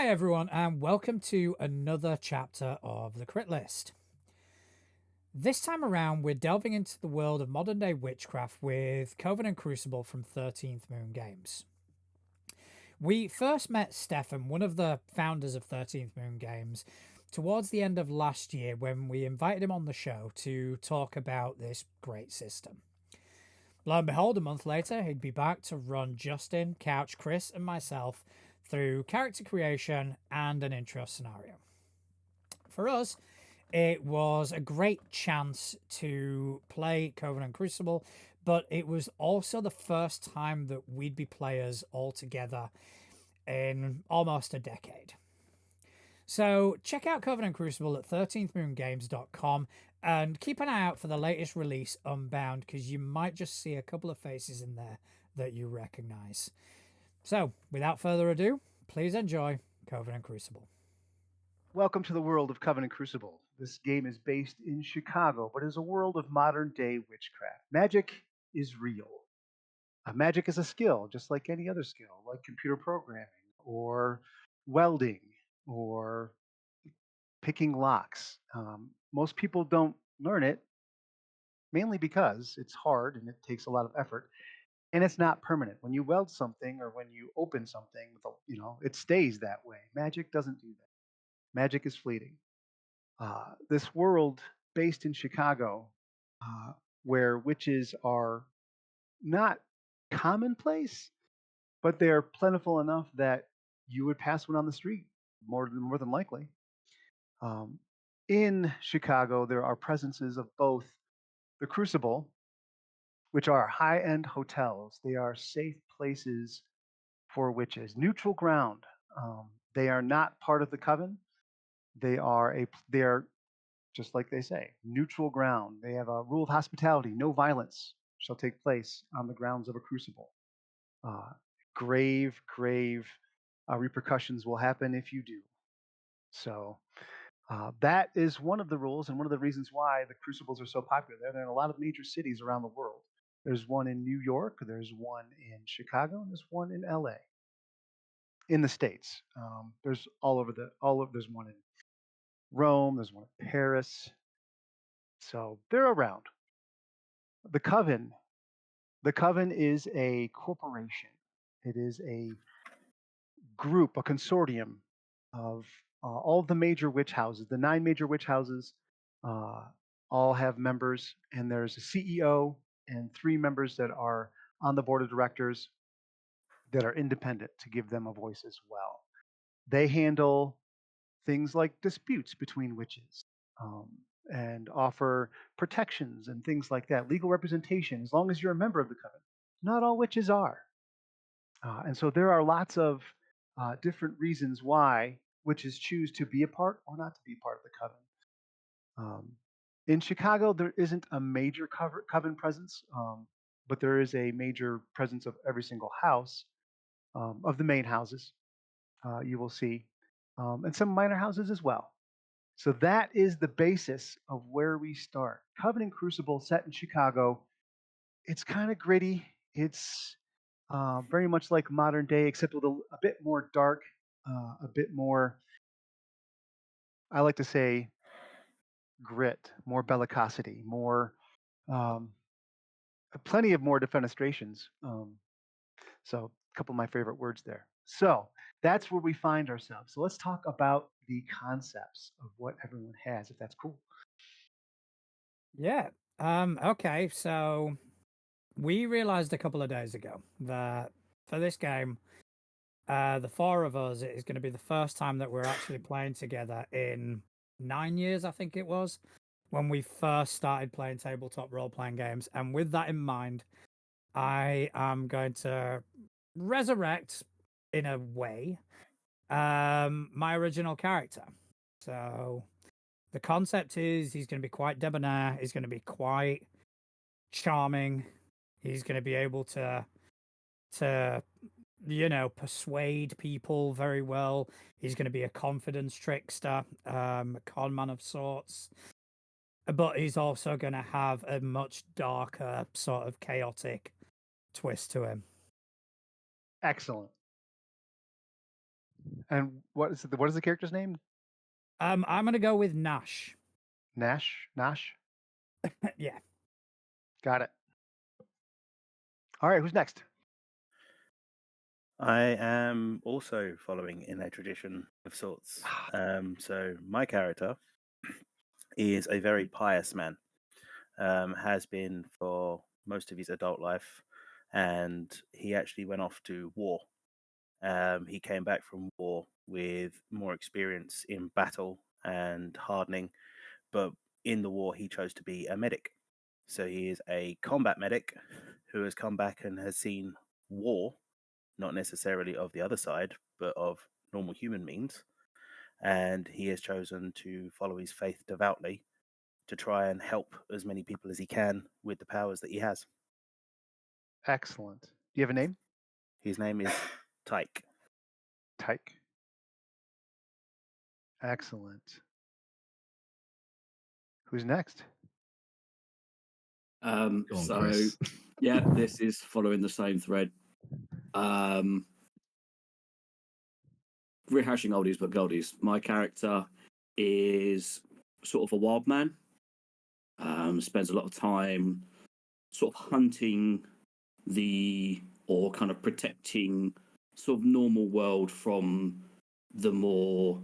Hi, everyone, and welcome to another chapter of the Crit List. This time around, we're delving into the world of modern day witchcraft with Coven and Crucible from 13th Moon Games. We first met Stefan, one of the founders of 13th Moon Games, towards the end of last year when we invited him on the show to talk about this great system. Lo and behold, a month later, he'd be back to run Justin, Couch, Chris, and myself through character creation and an intro scenario. For us, it was a great chance to play Coven and Crucible, but it was also the first time that we'd be players all together in almost a decade. So check out Coven and Crucible at 13thmoongames.com and keep an eye out for the latest release, Unbound, because you might just see a couple of faces in there that you recognize. So, without further ado, please enjoy Coven and Crucible. Welcome to the world of Coven and Crucible. This game is based in Chicago, but is a world of modern-day witchcraft. Magic is real. Magic is a skill, just like any other skill, like computer programming or welding or picking locks. Most people don't learn it, mainly because it's hard and it takes a lot of effort, and it's not permanent. When you weld something or when you open something, it stays that way. Magic doesn't do that. Magic is fleeting. This world based in Chicago, where witches are not commonplace, but they are plentiful enough that you would pass one on the street more than likely. Um, in Chicago, there are presences of both the Crucible, which are high-end hotels. They are safe places for witches, neutral ground. They are not part of the coven. They are just like they say, neutral ground. They have a rule of hospitality: no violence shall take place on the grounds of a crucible. Uh, grave repercussions will happen if you do. So that is one of the rules and one of the reasons why the crucibles are so popular. They're in a lot of major cities around the world. There's one in New York, there's one in Chicago, and there's one in LA. In the States, there's there's one in Rome, there's one in Paris. So they're around. The Coven, the Coven is a corporation. It is a group, a consortium of all of the major witch houses. The nine major witch houses uh, all have members, and there's a CEO and three members that are on the board of directors that are independent to give them a voice as well. They handle things like disputes between witches, um, and offer protections and things like that, legal representation, as long as you're a member of the coven. Not all witches are. And so there are lots of different reasons why witches choose to be a part or not to be part of the coven. In Chicago, there isn't a major coven presence, but there is a major presence of every single house of the main houses. You will see, and some minor houses as well. So that is the basis of where we start. Coven and Crucible, set in Chicago. It's kind of gritty. It's very much like modern day, except with a bit more dark, a bit more, I like to say, grit, more bellicosity, more, um, plenty of more defenestrations. So a couple of my favorite words there. So that's where we find ourselves. So let's talk about the concepts of what everyone has, if that's cool. Yeah. Okay, so we realized a couple of days ago that for this game, the four of us, it is going to be the first time that we're actually playing together in 9 years, I think it was, when we first started playing tabletop role playing games. And with that in mind, I am going to resurrect, in a way, my original character. So the concept is he's going to be quite debonair, he's going to be quite charming, he's going to be able to persuade people very well. He's going to be a confidence trickster, a con man of sorts, but he's also going to have a much darker, sort of chaotic twist to him. Excellent. And what is the character's name? I'm gonna go with Nash. Nash? Nash? Yeah. Got it. All right, who's next? I am also following in a tradition of sorts. So my character is a very pious man, has been for most of his adult life, and he actually went off to war. He came back from war with more experience in battle and hardening, but in the war he chose to be a medic. So he is a combat medic who has come back and has seen war, not necessarily of the other side, but of normal human means. And he has chosen to follow his faith devoutly to try and help as many people as he can with the powers that he has. Excellent. Do you have a name? His name is Tyke. Tyke. Excellent. Who's next? Go on, Chris. Yeah, this is following the same thread. Rehashing oldies but goldies. My character is sort of a wild man. Spends a lot of time sort of hunting or kind of protecting sort of normal world from the more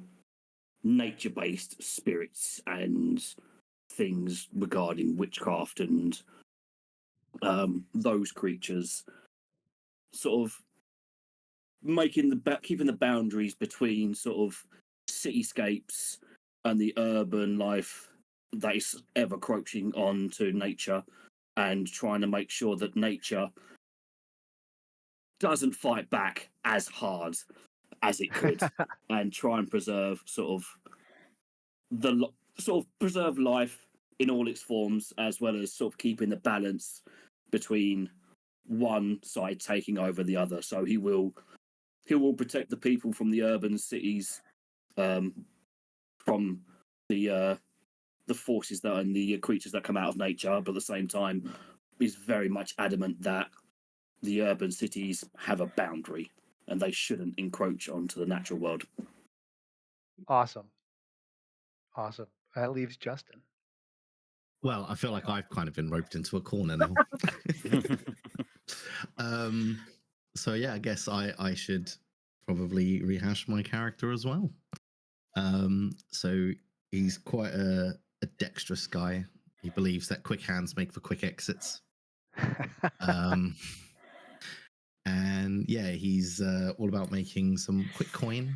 nature-based spirits and things regarding witchcraft and those creatures, sort of keeping the boundaries between sort of cityscapes and the urban life that is ever encroaching onto nature, and trying to make sure that nature doesn't fight back as hard as it could, and try and preserve preserve life in all its forms, as well as sort of keeping the balance between one side taking over the other. So he will protect the people from the urban cities, from the forces that and the creatures that come out of nature, but at the same time is very much adamant that the urban cities have a boundary and they shouldn't encroach onto the natural world. Awesome. That leaves Justin. Well, I feel like I've kind of been roped into a corner now. So yeah, I guess I should probably rehash my character as well. So he's quite a dexterous guy. He believes that quick hands make for quick exits. And yeah, he's all about making some quick coin,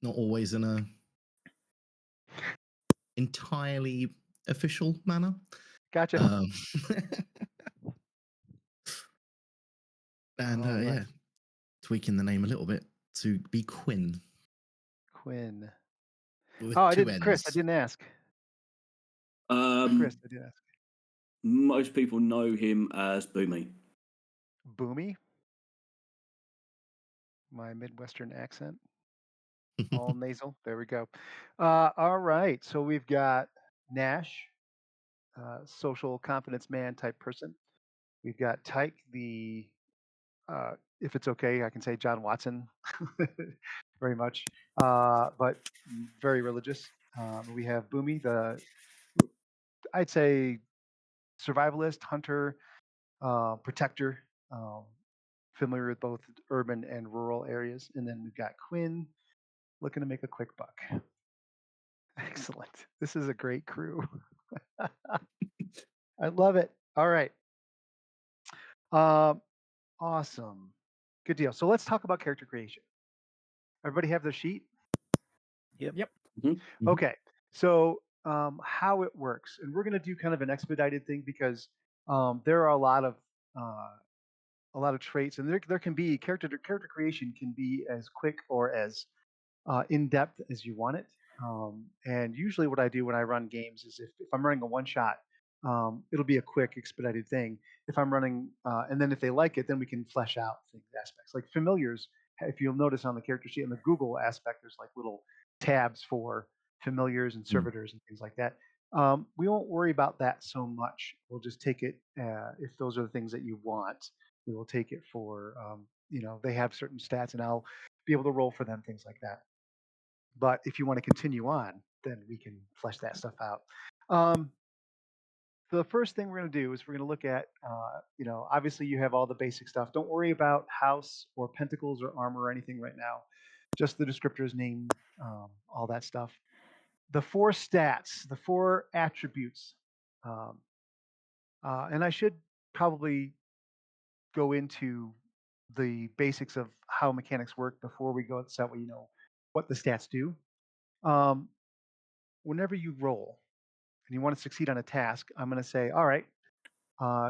not always in a entirely official manner. Gotcha. And right. yeah, tweaking the name a little bit to be Quinn. Quinn. With I two didn't. N's. Chris, I didn't ask. Chris, I didn't ask. Most people know him as Boomy. Boomy? My Midwestern accent. All nasal. There we go. All right. So we've got Nash, social confidence man type person. We've got Tyke, the, if it's okay, I can say John Watson, very much, but very religious. We have Boomy, I'd say, survivalist, hunter, protector, familiar with both urban and rural areas. And then we've got Quinn, looking to make a quick buck. Excellent. This is a great crew. I love it. All right. Awesome. Good deal. So let's talk about character creation. Everybody have their sheet? Yep. Mm-hmm. Okay. So how it works, and we're going to do kind of an expedited thing because there are a lot of traits, and there can be character creation can be as quick or as in depth as you want it. And usually, what I do when I run games is if I'm running a one shot, it'll be a quick, expedited thing. If I'm running, and then if they like it, then we can flesh out things, aspects like familiars. If you'll notice on the character sheet in the Google aspect, there's like little tabs for familiars and servitors and things like that. We won't worry about that so much. We'll just take it if those are the things that you want. We will take it for they have certain stats, and be able to roll for them, things like that. But if you want to continue on, then we can flesh that stuff out. The first thing we're going to do is we're going to look at, obviously you have all the basic stuff. Don't worry about house or pentacles or armor or anything right now. Just the descriptors, name, all that stuff. The 4 stats, the 4 attributes. And I should probably go into the basics of how mechanics work before we go, so that way you know what the stats do. Whenever you roll and you want to succeed on a task, I'm going to say, all right,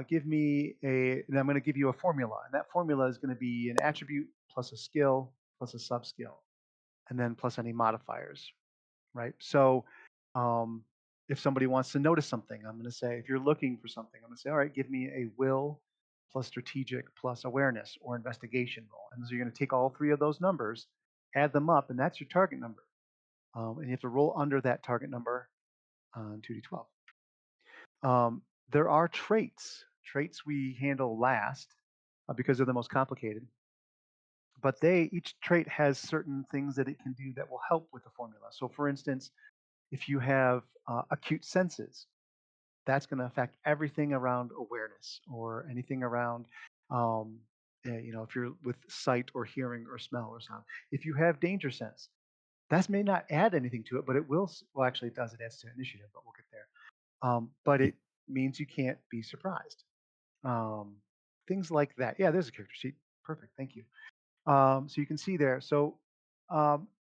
give me and I'm going to give you a formula. And that formula is going to be an attribute plus a skill plus a sub-skill, and then plus any modifiers, right? So if somebody wants to notice something, I'm going to say, if you're looking for something, I'm going to say, all right, give me a will plus strategic plus awareness or investigation roll. And so you're going to take all 3 of those numbers, add them up, and that's your target number. And you have to roll under that target number on 2d12. There are traits. Traits we handle last because they're the most complicated. But each trait has certain things that it can do that will help with the formula. So for instance, if you have acute senses, that's going to affect everything around awareness or anything around, if you're with sight or hearing or smell or sound. If you have danger sense, that may not add anything to it, but it will. Well, actually, it does. It adds to initiative, but we'll get there. But it means you can't be surprised. Things like that. Yeah, there's a character sheet. Perfect. Thank you. So you can see there. So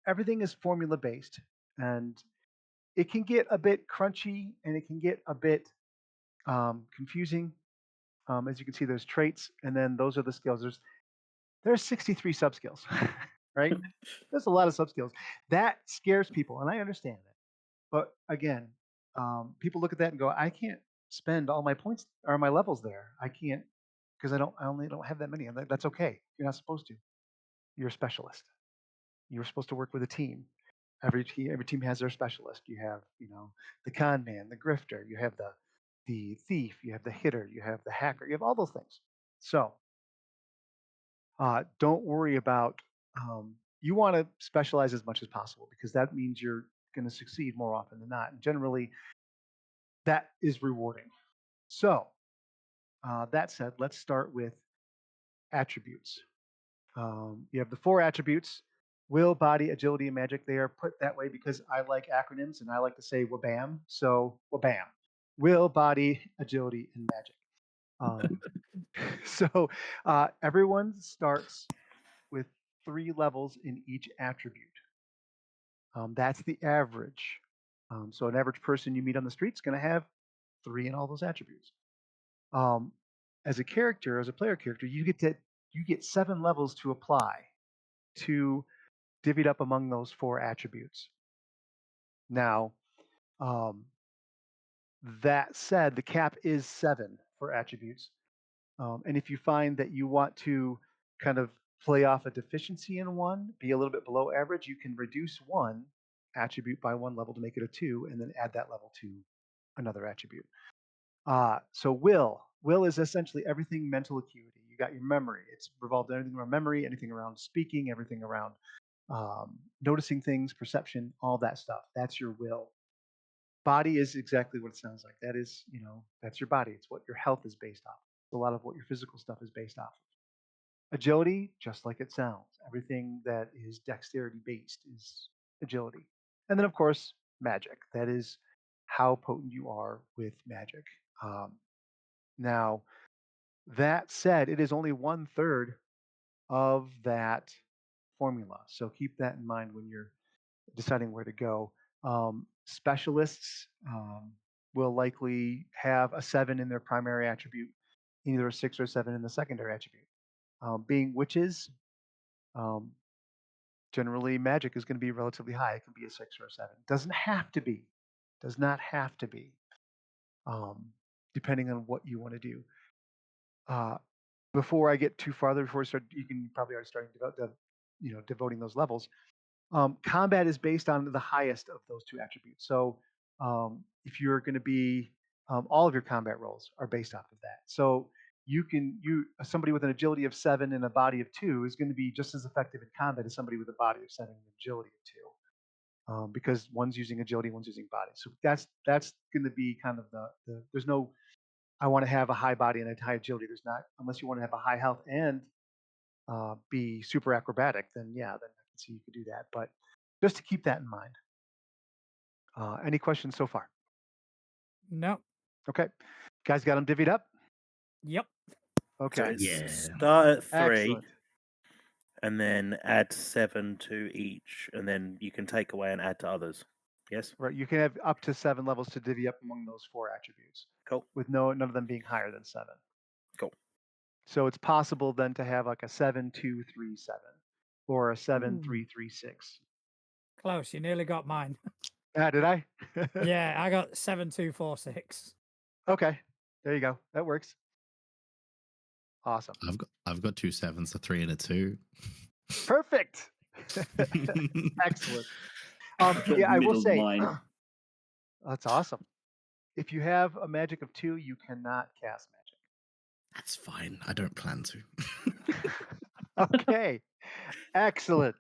everything is formula based, and it can get a bit crunchy and it can get a bit confusing. As you can see, there's traits, and then those are the skills. There's 63 sub skills, right? There's a lot of sub skills. That scares people, and I understand that. But again, people look at that and go, I can't spend all my points or my levels there. I can't, because I only don't have that many. And that's okay. You're not supposed to. You're a specialist. You're supposed to work with a team. Every team has their specialist. You have, the con man, the grifter. You have the thief. You have the hitter. You have the hacker. You have all those things. So don't worry about. You want to specialize as much as possible because that means you're going to succeed more often than not. And generally, that is rewarding. So that said, let's start with attributes. You have the 4 attributes: will, body, agility, and magic. They are put that way because I like acronyms and I like to say wabam. So wabam: will, body, agility, and magic. So everyone starts with 3 levels in each attribute. That's the average. So an average person you meet on the street is going to have 3 in all those attributes. As a character, as a player character, you get 7 levels to apply to divvied up among those 4 attributes. Now, that said, the cap is 7 for attributes. And if you find that you want to kind of play off a deficiency in one, be a little bit below average, you can reduce one attribute by 1 level to make it a 2, and then add that level to another attribute. So will is essentially everything mental acuity. You got your memory. It's revolved everything around memory, anything around speaking, everything around noticing things, perception, all that stuff. That's your will. Body is exactly what it sounds like. That is, that's your body. It's what your health is based off. It's a lot of what your physical stuff is based off of. Agility, just like it sounds. Everything that is dexterity based is agility. And then, of course, magic. That is how potent you are with magic. Now, that said, it is only 1/3 of that formula. So keep that in mind when you're deciding where to go. Specialists will likely have a 7 in their primary attribute, either a 6 or 7 in the secondary attribute. Being witches, generally magic is going to be relatively high. It can be a 6 or a 7. Doesn't have to be. Does not have to be. Depending on what you want to do. Before I get too farther, before we start, you can probably already starting devoting those levels. Combat is based on the highest of those 2 attributes. So if you're going to be, all of your combat rolls are based off of that. So somebody with an agility of 7 and a body of 2 is going to be just as effective in combat as somebody with a body of 7 and an agility of 2, because one's using agility, one's using body. So that's going to be kind of the there's no I want to have a high body and a high agility. There's not, unless you want to have a high health and be super acrobatic. Then yeah, then I can see you could do that. But just to keep that in mind. Any questions so far? No. Okay, guys, got them divvied up. Yep. So Okay, it's Yeah. start at 3 excellent. and then add 7 to each, and then you can take away and add to others. Yes? Right, you can have up to 7 levels to divvy up among those 4 attributes, Cool. with none of them being higher than 7. Cool. So it's possible then to have like a 7-2-3-7 or a 7-3-3-6. Close. You nearly got mine. Ah, did I? Yeah, I got 7-2-4-6. Okay, there you go. That works. Awesome. I've got 2 7s, a 3 and a 2. Perfect. Excellent. Got Yeah, I will middle say line. that's awesome. If you have a magic of 2, you cannot cast magic. That's fine. I don't plan to. Okay. Excellent.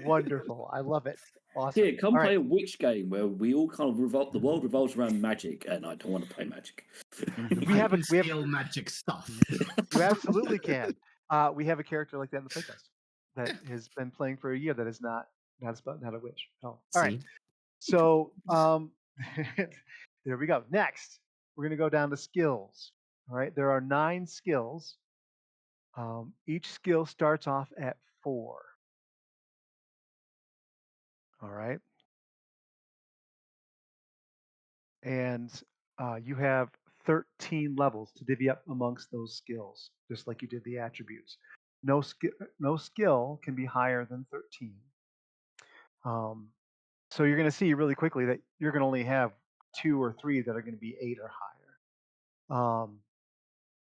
Wonderful. I love it. Awesome. Yeah, come All play right. a witch game where we all kind of the world revolves around magic, and I don't want to play magic. We have skill magic stuff. You absolutely can. We have a character like that in the playtest that has been playing for a year that is not a witch. Oh, all right. So there we go. Next, we're going to go down to skills. All right. There are 9 skills. Each skill starts off at 4. All right. And you have 13 levels to divvy up amongst those skills, just like you did the attributes. No skill can be higher than 13. So you're going to see really quickly that you're going to only have 2 or 3 that are going to be 8 or higher.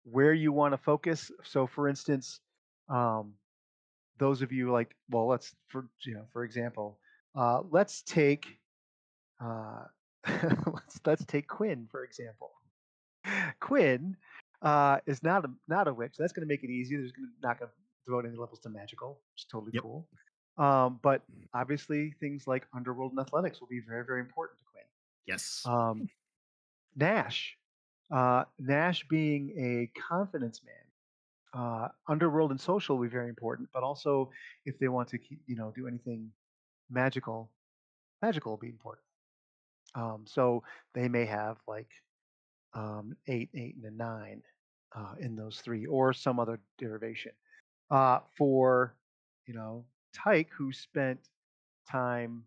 Where you want to focus. So, for instance, those of you like, well, for example, let's take uh, let's take Quinn for example. Quinn is not a witch. So that's going to make it easy. Not going to devote any levels to magical, which is totally Yep. cool. But obviously, things like underworld and athletics will be very, very important to Quinn. Yes. Nash, Nash being a confidence man, underworld and social will be very important. But also, if they want to do anything magical will be important. So they may have like 8, 8, and a 9 in those 3, or some other derivation. For Tyke, who spent time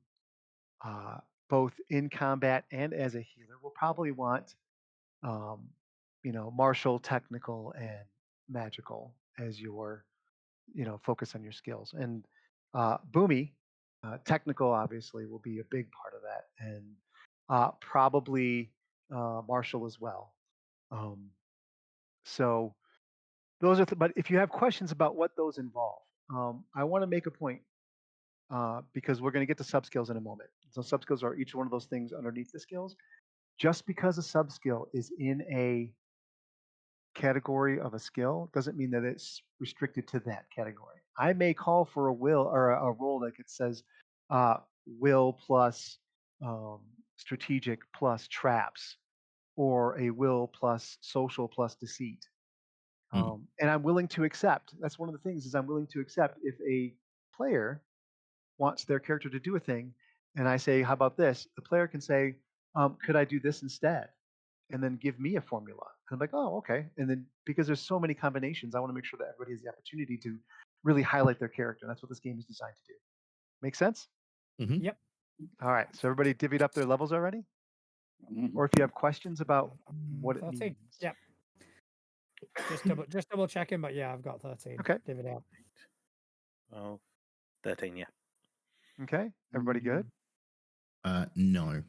both in combat and as a healer, will probably want martial, technical, and magical as your focus on your skills. And Boomy, technical obviously will be a big part of that, and probably martial as well. So those are, but if you have questions about what those involve, I want to make a point because we're going to get to sub skills in a moment. So sub skills are each one of those things underneath the skills. Just because a sub skill is in a category of a skill doesn't mean that it's restricted to that category. I may call for a will or a roll that it says will plus strategic plus traps, or a will plus social plus deceit. And I'm willing to accept. That's one of the things, is I'm willing to accept if a player wants their character to do a thing, and I say, "How about this?" The player can say, "Could I do this instead?" And then give me a formula. And I'm like, "Oh, okay." And then because there's so many combinations, I want to make sure that everybody has the opportunity to really highlight their character. And that's what this game is designed to do. Make sense? Mhm. Yep. All right. So everybody divvied up their levels already? Mhm. Or if you have questions about what it 13. means. Yep. Just double checking, but yeah, I've got 13. Okay. Divvied out. Oh, 13, yeah. Okay. Everybody good? No.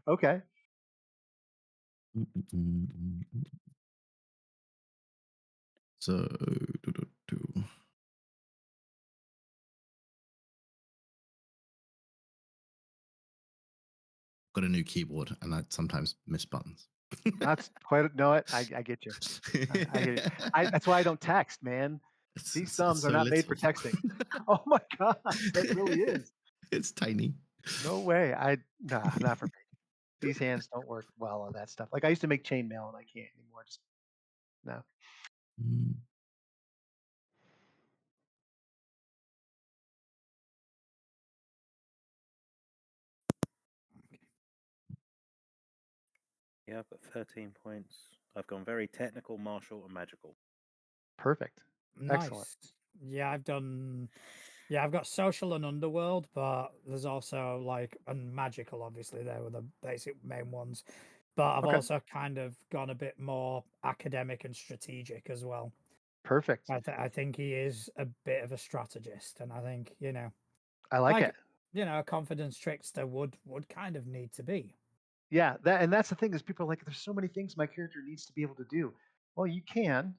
Okay. So, got a new keyboard, and I sometimes miss buttons. That's quite I get you. I get it. That's why I don't text, man. These It's thumbs are so not made for little. texting. Oh my gosh, that really is. It's tiny. No way. Nah, not for me. These hands don't work well on that stuff. Like I used to make chainmail and I can't anymore. Just no. Mm. Yeah, I've got 13 points. I've gone very technical, martial, and magical. Perfect. Excellent. Nice. Yeah, I've got social and underworld, but there's also like and magical. Obviously, they were the basic main ones. But I've Okay. also kind of gone a bit more academic and strategic as well. Perfect. I think he is a bit of a strategist, and I think I like like it. a confidence trickster would kind of need to be. Yeah, that's the thing is people are like, there's so many things my character needs to be able to do. Well, you can,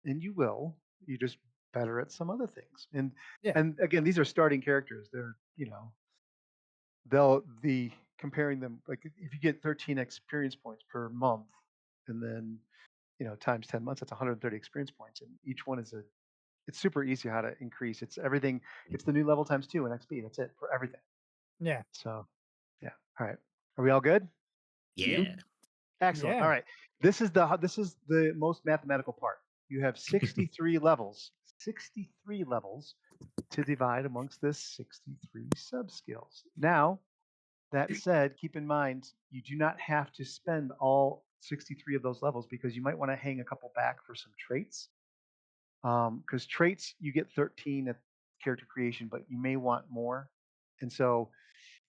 and you will. You're just better at some other things. Yeah, And again, these are starting characters. They're they'll the comparing them like if you get 13 experience points per month, and then times 10 months, that's 130 experience points, and each one is it's super easy how to increase. It's everything. It's the new level times 2 in XP. That's it for everything. yeah, So yeah. All right. Are we all good? Yeah. Excellent. yeah. All right. This is the most mathematical part. You have 63 levels. 63 levels to divide amongst this 63 sub skills. Now, that said, keep in mind you do not have to spend all 63 of those levels because you might want to hang a couple back for some traits. Because traits you get 13 at character creation, but you may want more. And so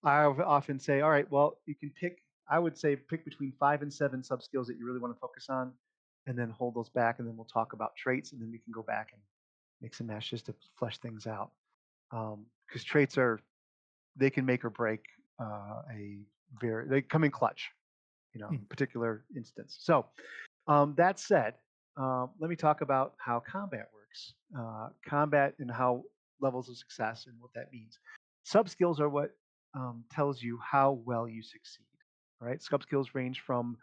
I often say, all right, well, you can pick. I would say pick between 5 and 7 sub skills that you really want to focus on, and then hold those back, and then we'll talk about traits, and then we can go back and mix and match just to flesh things out. Because traits they can make or break they come in clutch, Hmm. particular instance. So that said, let me talk about how combat works. Combat and how levels of success and what that means. Sub skills are what tells you how well you succeed. Right? Sub skills range from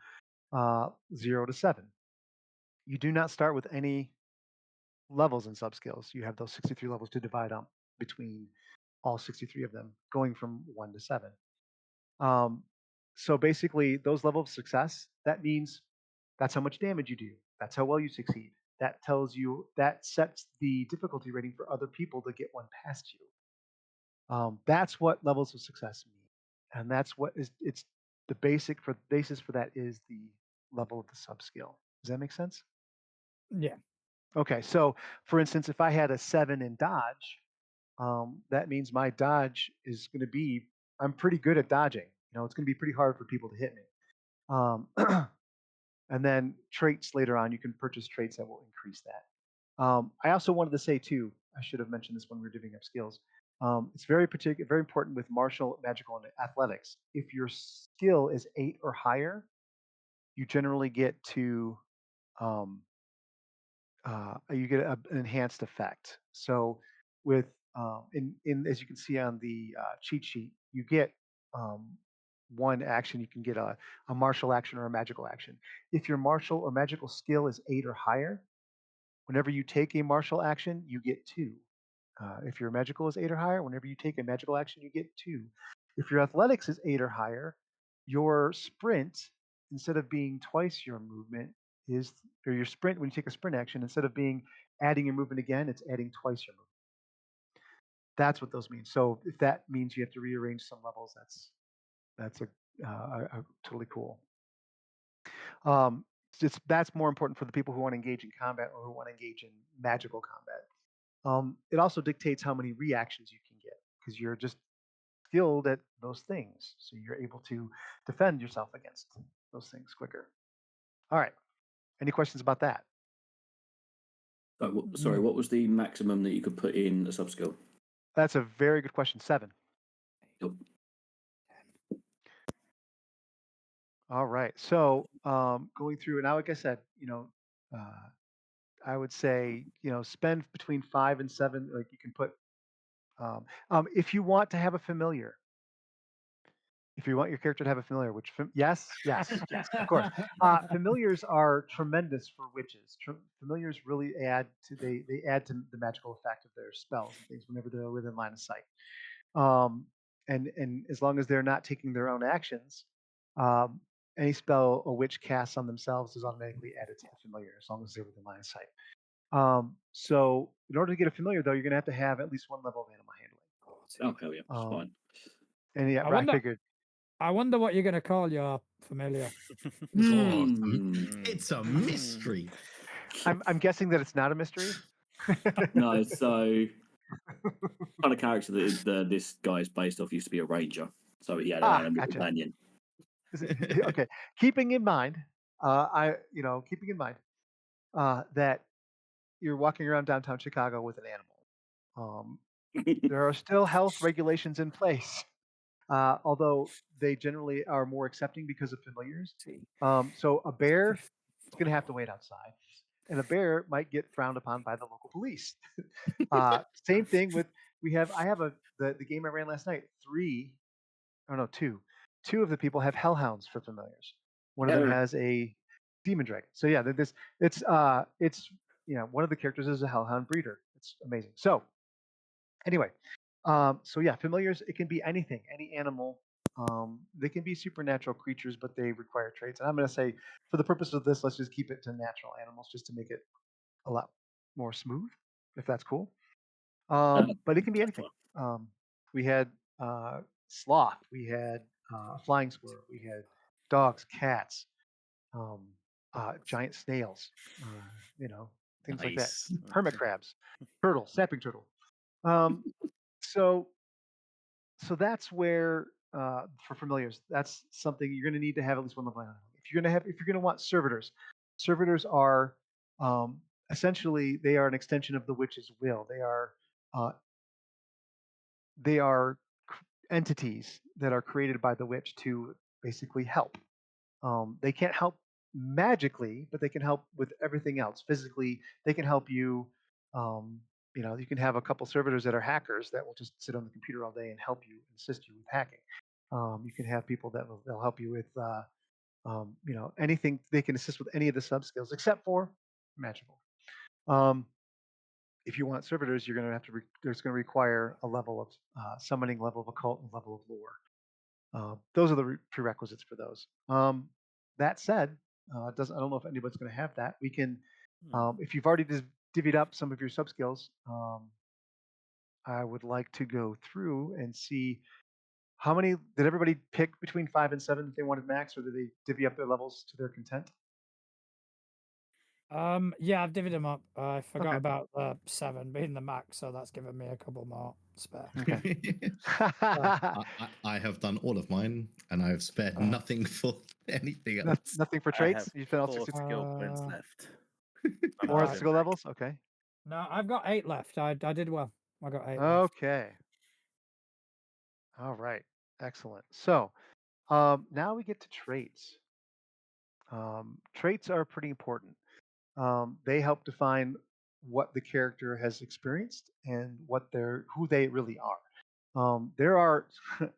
0 to 7. You do not start with any levels in sub skills. You have those 63 levels to divide up between all 63 of them, going from 1 to 7. Um, so basically, those levels of success, that means that's how much damage you do. That's how well you succeed. That sets the difficulty rating for other people to get one past you. That's what levels of success mean, and that's what is it's the basis for that is the level of the sub skill. Does that make sense? Yeah, Okay, so for instance, if I had a 7 in dodge, that means my dodge is going to be I'm pretty good at dodging. It's going to be pretty hard for people to hit me. Um, and then traits later on, you can purchase traits that will increase that. I also wanted to say too, I should have mentioned this when we were divvying up skills. It's very important with martial, magical, and athletics. If your skill is 8 or higher, you generally get to um, you get an enhanced effect. So with in as you can see on the cheat sheet, you get um, one action. You can get a martial action or a magical action. If your martial or magical skill is 8 or higher, whenever you take a martial action, you get 2. If your magical is 8 or higher, whenever you take a magical action, you get 2. If your athletics is 8 or higher, your sprint, instead of being twice your movement, is or your sprint when you take a sprint action, instead of being adding your movement again, it's adding twice your movement. That's what those mean. So if that means you have to rearrange some levels, that's totally cool. That's more important for the people who want to engage in combat or who want to engage in magical combat. It also dictates how many reactions you can get because you're just skilled at those things. So you're able to defend yourself against those things quicker. All right. Any questions about that? Sorry, what was the maximum that you could put in a sub skill? That's a very good question. 7. Yep. All right. So going through now, like I said, I would say, spend between 5 and 7. Like you can put, if you want to have a familiar, If you want your character to have a familiar, which yes, of course. Familiars are tremendous for witches. Familiars really add to they add to the magical effect of their spells and things whenever they're within line of sight. Um, and as long as they're not taking their own actions, um, any spell a witch casts on themselves is automatically added to the familiar as long as they're within line of sight. So in order to get a familiar, though, you're going to have at least one level of animal handling. Oh hell yeah, it's fine. And yeah, I I wonder- figured. I wonder what you're going to call your familiar. It's a mystery. I'm guessing that it's not a mystery. No, so kind of character that this guy is based off used to be a ranger, so he had an animal Gotcha. companion. Okay, keeping in mind, that you're walking around downtown Chicago with an animal. There are still health regulations in place, although they generally are more accepting because of familiars. So a bear is going to have to wait outside, and a bear might get frowned upon by the local police. Same thing with I have the game I ran last night. Two of the people have hellhounds for familiars. One of them has a demon dragon. So yeah, it's one of the characters is a hellhound breeder. It's amazing. So anyway, so yeah, familiars, it can be anything, any animal. They can be supernatural creatures, but they require traits. And I'm going to say, for the purpose of this, let's just keep it to natural animals, just to make it a lot more smooth, if that's cool. But it can be anything. We had sloth, we had flying squirrel, we had dogs, cats, giant snails, things like that. Nice. Hermit crabs, turtle, snapping turtle. So that's where for familiars, that's something you're going to need to have at least one level. If you're going to want servitors, servitors are essentially they are an extension of the witch's will. Uh, they are entities that are created by the witch to basically help. They can't help magically, but they can help with everything else. Physically, they can help you. You can have a couple servitors that are hackers that will just sit on the computer all day and help you, assist you with hacking. You can have people that they'll help you with, anything. They can assist with any of the sub skills except for magical. If you want servitors, you're going to have to. There's going to require a level of summoning, level of occult, and level of lore. Those are the prerequisites for those. That said, I don't know if anybody's going to have that. We can, if you've already divvied up some of your sub skills, I would like to go through and see how many did everybody pick between 5 and 7 that they wanted max, or did they divvy up their levels to their content? Yeah, I've divvied them up. I forgot Okay. about 7 being the max, so that's given me a couple more spare. I have done all of mine, and I have spared nothing for anything else. Nothing for I traits. have You spent all 4 60 skill points left. more I've skill been levels. Okay. No, I've got 8 left. I did well. I got 8 left. Okay. All right. Excellent. So now we get to traits. Traits are pretty important. They help define what the character has experienced and who they really are. There are,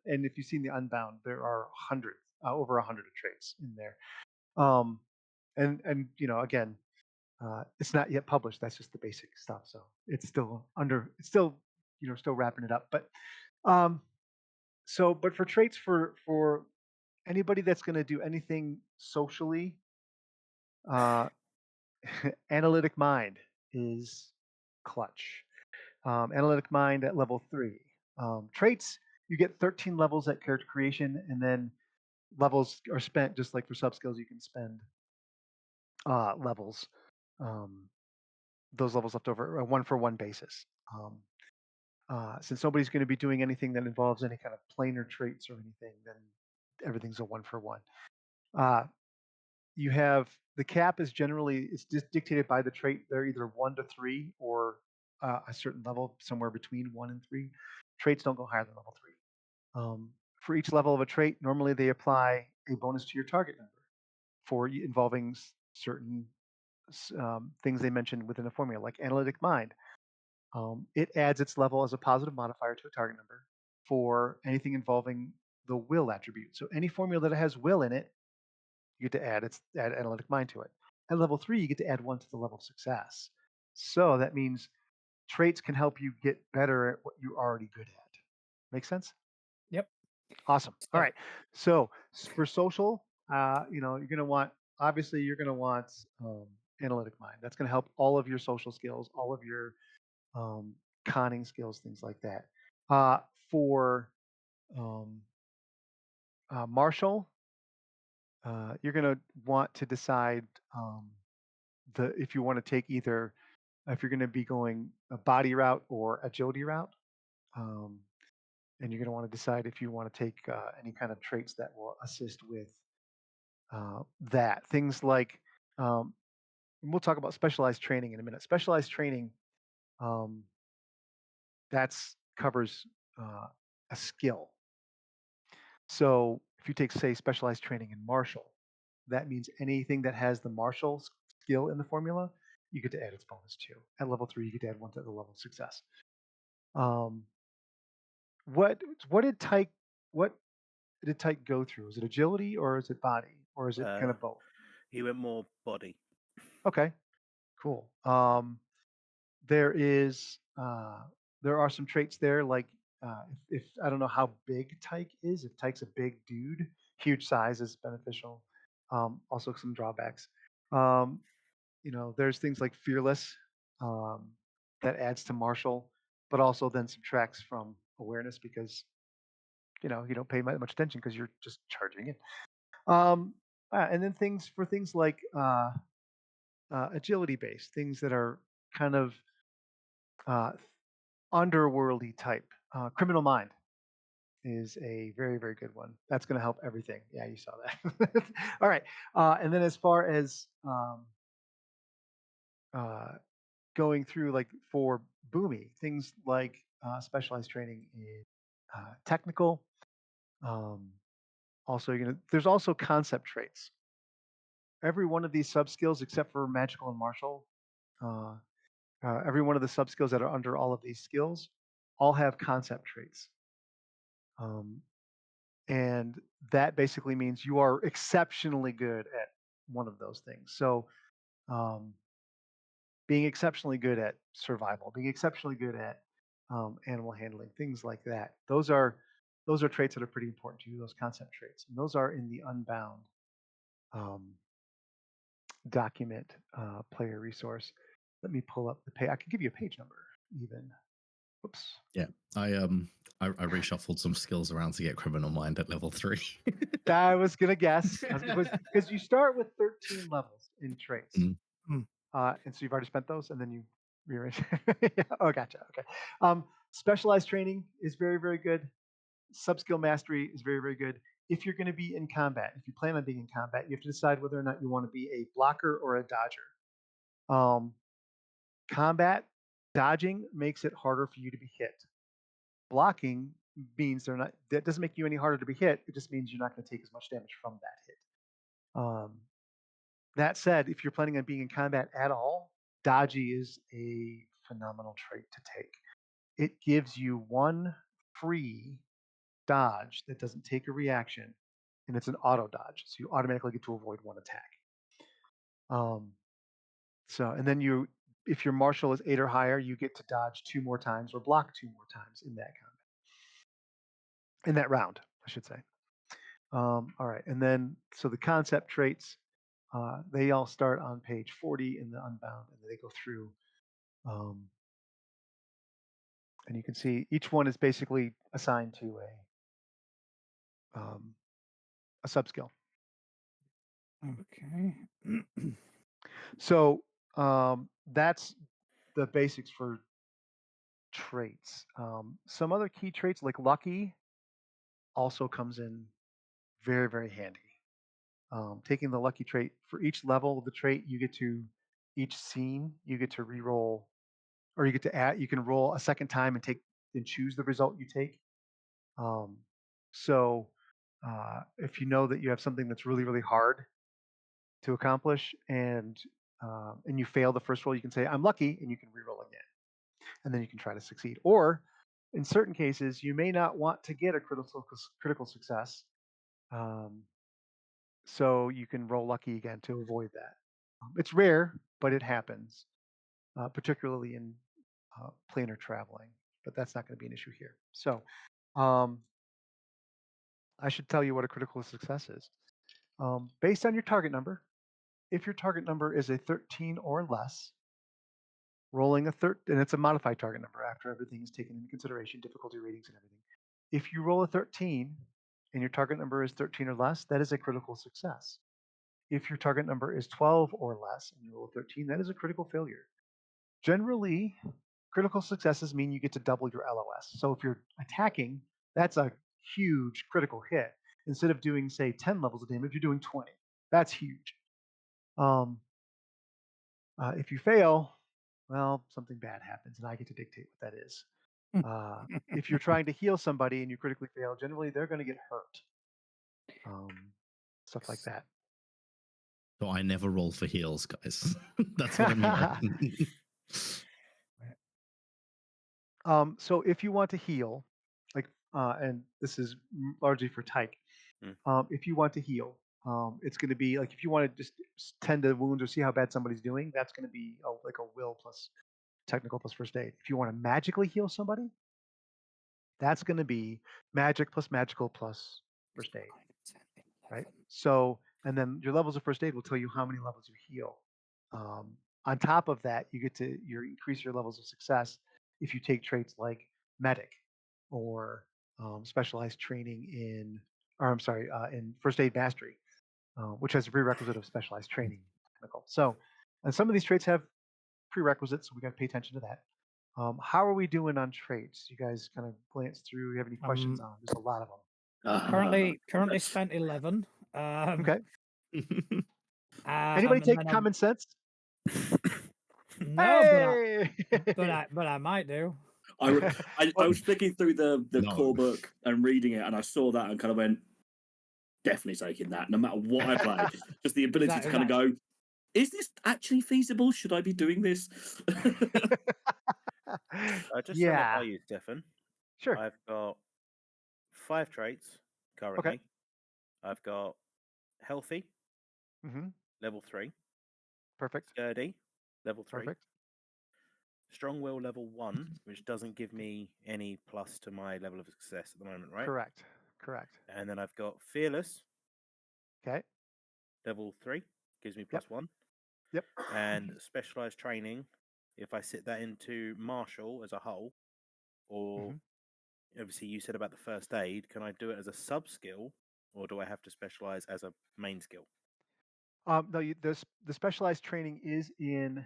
and if you've seen the Unbound, there are hundreds, over 100 traits in there. And again, it's not yet published. That's just the basic stuff. So it's still still wrapping it up. But but for traits for anybody that's going to do anything socially, uh, analytic mind is clutch. Analytic mind at level 3. Traits, you get 13 levels at character creation, and then levels are spent just like for sub skills. You can spend levels, those levels left over, a 1-for-1 basis. Since nobody's going to be doing anything that involves any kind of planar traits or anything, then everything's a 1-for-1. You have the cap is generally it's just dictated by the trait. They're either 1 to 3 or a certain level somewhere between 1 and 3. Traits don't go higher than level 3. For each level of a trait, normally they apply a bonus to your target number for involving certain things they mentioned within a formula, like analytic mind. It adds its level as a positive modifier to a target number for anything involving the will attribute. So any formula that has will in it, you get to add analytic mind to it. At level 3, you get to add 1 to the level of success. So that means traits can help you get better at what you're already good at. Make sense? Yep. Awesome. All So- right. So for social, you're going to want, obviously, you're going to want analytic mind. That's going to help all of your social skills, all of your conning skills, things like that. For martial, you're going to want to decide if you want to take either, if you're going to be going a body route or agility route. And you're going to want to decide if you want to take any kind of traits that will assist with that. Things like, we'll talk about specialized training in a minute. Specialized training, that's covers a skill. So if you take, say, specialized training in martial, that means anything that has the martial skill in the formula, you get to add its bonus too. At level 3, you get to add 1 to the level of success. What did Tyke go through? Is it agility or is it body or is it kind of both? He went more body. Okay, cool. There are some traits there, like if I don't know how big Tyke is. If Tyke's a big dude, huge size is beneficial. Also some drawbacks. There's things like fearless that adds to martial, but also then subtracts from awareness because you don't pay much attention because you're just charging it. And then things like agility based things that are kind of uh, underworldy type. Criminal mind is a very, very good one. That's going to help everything. Yeah, you saw that. All right. And then as far as going through, like for Boomy, things like specialized training in technical. Also, there's also concept traits. Every one of these sub skills, except for magical and martial, every one of the sub skills that are under all of these skills, all have concept traits. And that basically means you are exceptionally good at one of those things. So, being exceptionally good at survival, being exceptionally good at animal handling, things like that. Those are traits that are pretty important to you. Those concept traits, and those are in the Unbound document player resource. Let me pull up the page. I can give you a page number even. Oops. Yeah, I reshuffled some skills around to get criminal mind at level 3. I was gonna guess because you start with 13 levels in traits, Mm. and so you've already spent those, and then you rearrange. Yeah. Oh, gotcha. Okay. Specialized training is very, very good. Subskill mastery is very, very good. If you're going to be in combat, if you plan on being in combat, you have to decide whether or not you want to be a blocker or a dodger. Combat dodging makes it harder for you to be hit. Blocking means that doesn't make you any harder to be hit. It just means you're not going to take as much damage from that hit. That said, if you're planning on being in combat at all, dodgy is a phenomenal trait to take. It gives you 1 free dodge that doesn't take a reaction, and it's an auto dodge, so you automatically get to avoid 1 attack. And then if your martial is 8 or higher, you get to dodge 2 more times or block 2 more times in that combat. In that round, I should say. All right, and then so the concept traits, they all start on page 40 in the Unbound, and they go through. And you can see each one is basically assigned to a subskill. Okay. So that's the basics for traits. Some other key traits like lucky also comes in very, very handy. Taking the lucky trait for each level of the trait, each scene, you get to re-roll, or you get to add. You can roll a second time and choose the result you take. So if you know that you have something that's really, really hard to accomplish, and you fail the first roll, you can say I'm lucky, and you can re-roll again, and then you can try to succeed. Or in certain cases, you may not want to get a critical success, so you can roll lucky again to avoid that. It's rare, but it happens, particularly in planar traveling. But that's not going to be an issue here. So um, I should tell you what a critical success is. Based on your target number, if your target number is a 13 or less, rolling a 13, and it's a modified target number after everything is taken into consideration, difficulty ratings and everything. If you roll a 13 and your target number is 13 or less, that is a critical success. If your target number is 12 or less and you roll a 13, that is a critical failure. Generally, critical successes mean you get to double your LOS. So if you're attacking, that's a huge critical hit. Instead of doing, say, 10 levels of damage, you're doing 20. That's huge. If you fail, well, something bad happens, and I get to dictate what that is. If you're trying to heal somebody and you critically fail, generally they're going to get hurt. Stuff like that. So I never roll for heals, guys. That's what I'm hearing. So if you want to heal, like, and this is largely for Tyke, if you want to heal, it's going to be like if you want to just tend to wounds or see how bad somebody's doing, that's going to be like a will plus technical plus first aid. If you want to magically heal somebody, that's going to be magic plus magical plus first aid, right? So, and then your levels of first aid will tell you how many levels you heal. On top of that, you get to increase your levels of success if you take traits like medic or specialized training in, or I'm sorry, in first aid mastery, which has a prerequisite of specialized training. Technical. So, and some of these traits have prerequisites, so we got to pay attention to that. How are we doing on traits? You guys kind of glance through. You have any questions on? There's a lot of them. Currently spent 11. Okay. And Anybody take then common sense? no, Hey! but I might do. I was flicking through the No. core book and reading it, and I saw that and kind of went, definitely taking that, no matter what I play. Just the ability to kind of go, is this actually feasible? Should I be doing this? I just Yeah. run it by you, Stefan. Sure. I've got 5 traits currently. Okay. I've got healthy, Mm-hmm. level 3. Perfect. Sturdy, level 3. Perfect. Strong will, level 1, which doesn't give me any plus to my level of success at the moment, right? Correct. And then I've got fearless, Okay. level 3, gives me Yep. +1. Yep. And specialized training, if I sit that into martial as a whole, or obviously you said about the first aid, can I do it as a sub skill, or do I have to specialize as a main skill? No, the specialized training is in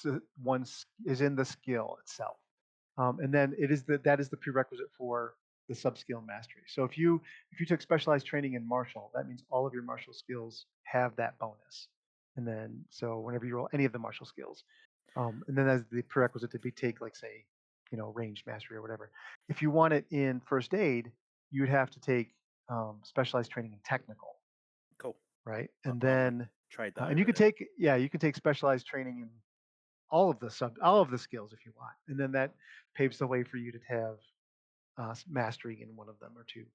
the skill itself, and then that is the prerequisite for the sub skill mastery. So if you took specialized training in martial, that means all of your martial skills have that bonus, and then so whenever you roll any of the martial skills, and then as the prerequisite to take like say, ranged mastery or whatever. If you want it in first aid, you would have to take specialized training in technical. Cool. Right, I'll and then trade that. and you could take specialized training in all of the skills if you want, and then that paves the way for you to have mastery in one of them or two.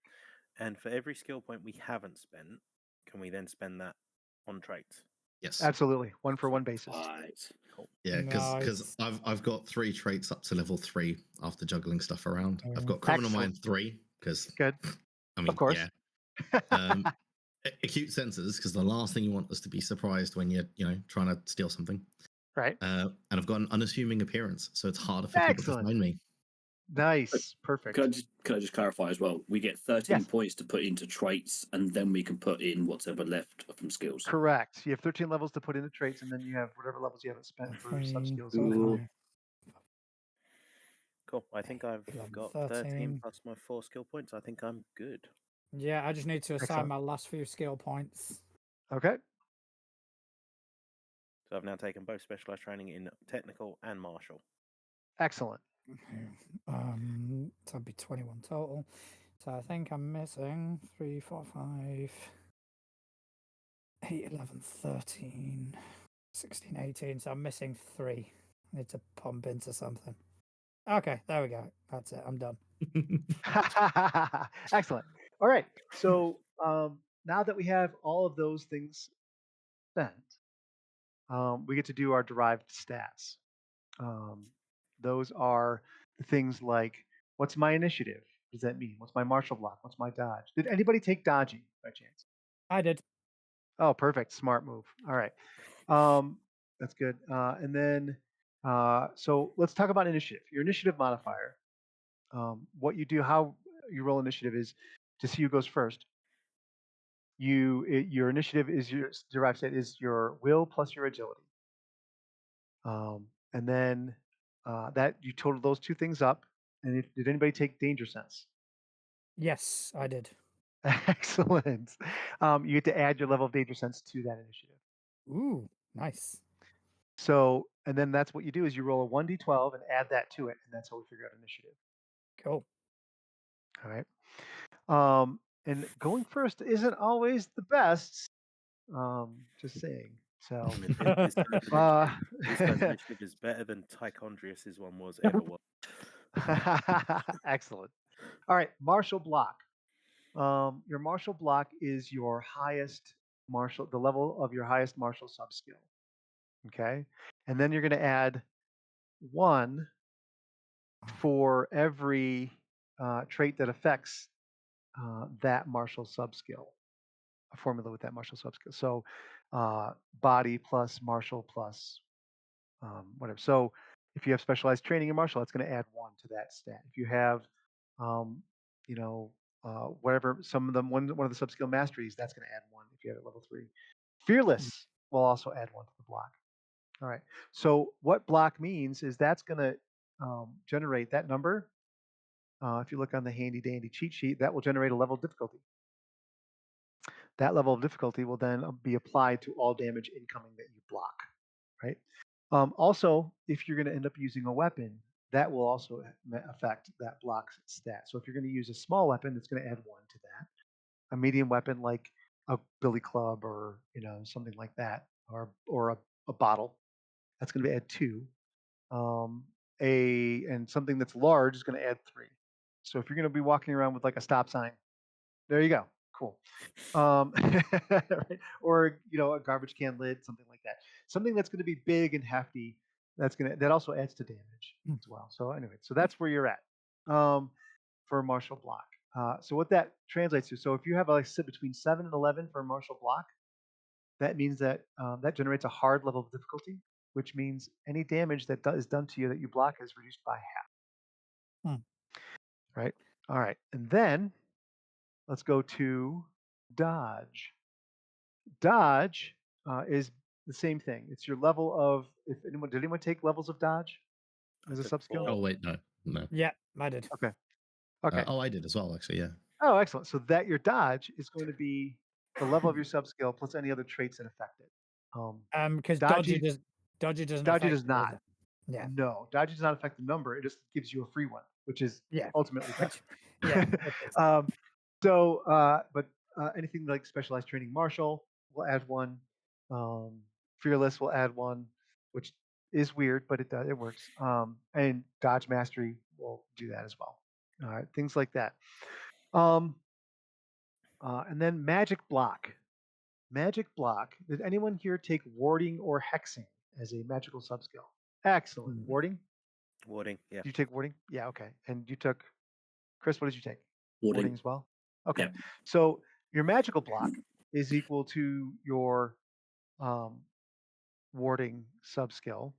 And for every skill point we haven't spent, can we then spend that on traits? Yes. Absolutely, 1-for-1 basis. Right. Cool. Yeah, because I've got 3 traits up to level 3 after juggling stuff around. I've got Criminal Mind 3 because good. I mean, Of course. Yeah. Acute senses because the last thing you want is to be surprised when you're trying to steal something. Right. And I've got an unassuming appearance, so it's harder for people to find me. Nice. Perfect. Can I just clarify as well? We get 13 points to put into traits, and then we can put in whatever left from skills. Correct. You have 13 levels to put into traits, and then you have whatever levels you haven't spent for sub skills. Cool. I think I've got 13 plus my 4 skill points. I think I'm good. Yeah, I just need to assign my last few skill points. Okay. So I've now taken both specialized training in technical and martial. Excellent. So that'd be 21 total. So I think I'm missing 3, 4, 5, 8, 11, 13, 16, 18. So I'm missing 3. I need to pump into something. Okay, there we go. That's it. I'm done. Excellent. All right. So now that we have all of those things spent, we get to do our derived stats. Um, those are the things like what's my initiative? What does that mean? What's my martial block? What's my dodge? Did anybody take dodging by chance? I did. Oh, perfect. Smart move. All right. Um, that's good. And then, so let's talk about initiative. Your initiative modifier. What you do, how you roll initiative is to see who goes first. Your initiative is your derived stat is your will plus your agility. And then that you total those two things up. And did anybody take danger sense? Yes, I did. Excellent. You get to add your level of danger sense to that initiative. Ooh, nice. So, and then that's what you do is you roll a 1d12 and add that to it, and that's how we figure out initiative. Cool. All right. And going first isn't always the best. Just saying. So, I mean, this guy's initiative is better than Tichondrius's one was ever was. excellent. All right, martial block. Your martial block is your highest martial, the level of your highest martial subskill. Okay, and then you're going to add 1 for every trait that affects that martial subskill, a formula with that martial subskill. So body plus martial plus whatever. So if you have specialized training in martial, it's going to add 1 to that stat. If you have, um, you know, whatever, some of them, one of the subskill masteries, that's going to add 1 if you have it level 3. Fearless will also add 1 to the block. All right. So what block means is that's going to generate that number. If you look on the handy dandy cheat sheet, that will generate a level of difficulty. That level of difficulty will then be applied to all damage incoming that you block, right? Also, if you're going to end up using a weapon, that will also affect that block's stat. So if you're going to use a small weapon, it's going to add 1 to that. A medium weapon like a billy club or something like that, or a bottle, that's going to add 2. And something that's large is going to add 3. So if you're going to be walking around with like a stop sign, there you go. Cool. Right? Or a garbage can lid, something like that. Something that's going to be big and hefty. That also adds to damage as well. So anyway, so that's where you're at for martial block. So what that translates to, so if you have like sit between 7 and 11 for martial block, that means that that generates a hard level of difficulty, which means any damage that is done to you that you block is reduced by half. Hmm. Right. All right. And then let's go to dodge. Dodge is the same thing. It's your level of. Did anyone take levels of dodge as a took subskill? 4. Oh wait, no. Yeah, I did. Okay. Okay. Oh, I did as well, actually. Yeah. Oh, excellent. So that your dodge is going to be the level of your subskill plus any other traits that affect it. Because Dodgy dodgy doesn't Dodgy affect does it, does not. it? Yeah. No, dodgy does not affect the number. It just gives you a free one, which is Yeah. ultimately better. Yeah. It is. But anything like specialized training martial will add 1. Fearless will add 1, which is weird, but it works. And dodge mastery will do that as well. All right, things like that. And then magic block. Magic block. Did anyone here take warding or hexing as a magical subskill? Excellent. Warding? Warding, yeah. Did you take warding? Yeah, okay. And you took, Chris, what did you take? Warding. as well? Okay. Yep. So your magical block is equal to your warding subskill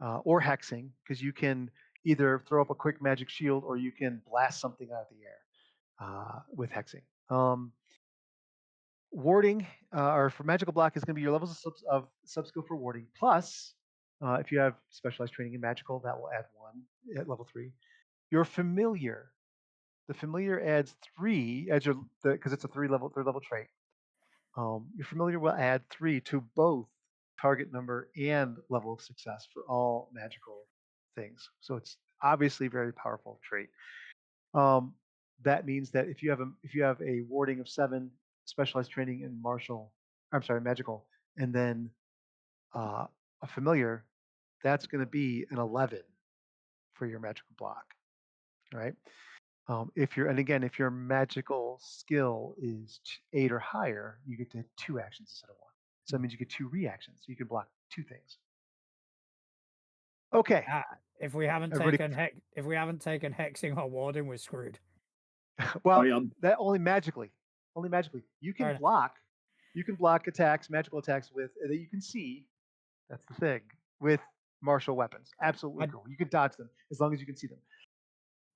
or hexing, because you can either throw up a quick magic shield or you can blast something out of the air with hexing. Warding or for magical block is going to be your levels of subskill for warding. Plus, if you have specialized training in magical, that will add 1 at level 3. Your familiar, the familiar adds 3 as because it's a third level trait. Your familiar will add 3 to both target number and level of success for all magical things. So it's obviously a very powerful trait. That means that if you have a warding of 7, specialized training in magical, and then a familiar, that's going to be an 11 for your magical block. Right? If your magical skill is 8 or higher, you get to 2 actions instead of 1. So that means you get 2 reactions. You can block 2 things. Okay. If we haven't Everybody- taken hexing or warding, we're screwed. Well, Oh, yeah. that only magically. Only magically. You can Fair enough. block. You can block attacks, magical attacks with that you can see. That's the thing with martial weapons. Absolutely cool. You can dodge them as long as you can see them.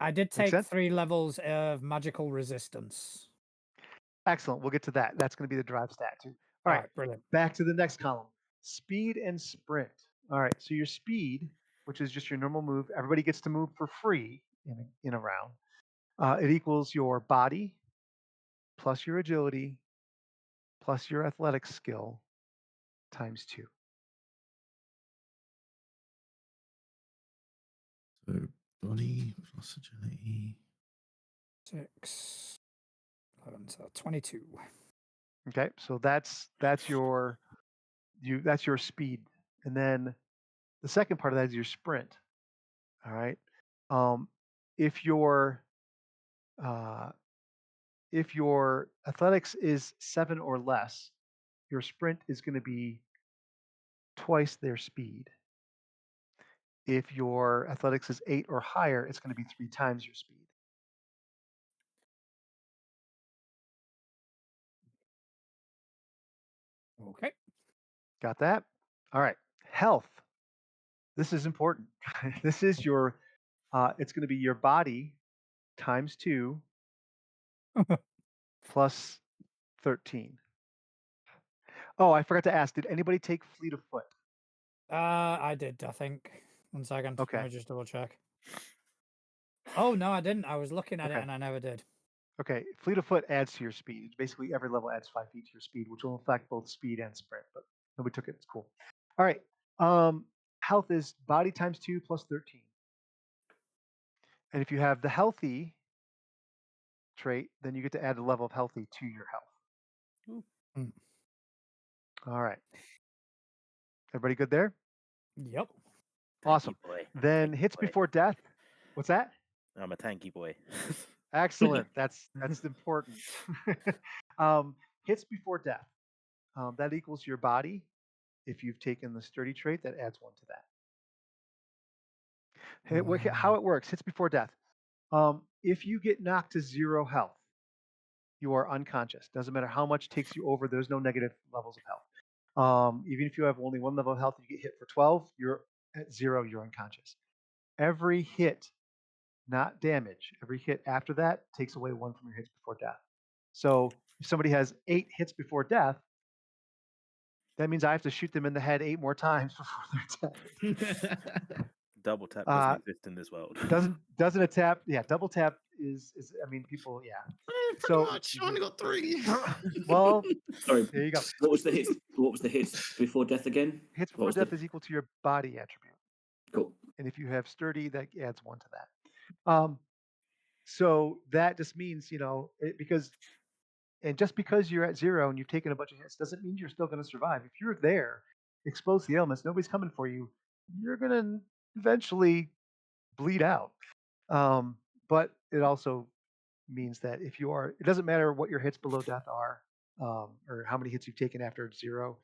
I did Make take sense? 3 levels of magical resistance. Excellent. We'll get to that. That's going to be the drive stat too. All right. Brilliant. Back to the next column. Speed and sprint. All right. So your speed, which is just your normal move, everybody gets to move for free in a round. It equals your body plus your agility plus your athletic skill times 2. So body plus agility. 6, 11, so 22. Okay. So that's your speed, and then the second part of that is your sprint. All right. If your athletics is 7 or less, your sprint is going to be twice their speed. If your athletics is 8 or higher, it's going to be 3 times your speed. Okay. Got that? All right. Health. This is important. This is your, it's going to be your body times 2 plus 13. Oh, I forgot to ask, did anybody take Fleet of Foot? I did, I think. 1 second. Okay. Let me just double check. Oh, no, I didn't. I was looking at it Okay. and I never did. Okay, Fleet of Foot adds to your speed. Basically, every level adds 5 feet to your speed, which will affect both speed and sprint. But nobody took it. It's cool. All right. Health is body times 2 plus 13. And if you have the healthy trait, then you get to add a level of healthy to your health. Mm. All right. Everybody good there? Yep. Awesome. Tanky boy. Then Tanky hits boy. before death. What's that? I'm a tanky boy. Excellent. That's important. Hits before death. That equals your body. If you've taken the sturdy trait, that adds 1 to that. How it works, hits before death. If you get knocked to 0 health, you are unconscious. Doesn't matter how much takes you over. There's no negative levels of health. Even if you have only 1 level of health, you get hit for 12, you're at 0, you're unconscious. Every hit, not damage, every hit after that takes away 1 from your hits before death. So if somebody has 8 hits before death, that means I have to shoot them in the head 8 more times before they're dead. Double tap doesn't exist in this world. Doesn't a tap? Yeah, double tap is. I mean, people. Yeah. Pretty much. I only got 3. Well, Sorry. there you go. What was the hits? What was the hits before death again? Hits before death is equal to your body attribute. Cool. And if you have sturdy, that adds 1 to that. So that just means just because you're at 0 and you've taken a bunch of hits doesn't mean you're still going to survive. If you're there, exposed to the elements, nobody's coming for you, you're going to eventually bleed out. But it also means that if you are, it doesn't matter what your hits below death are, or how many hits you've taken after 0.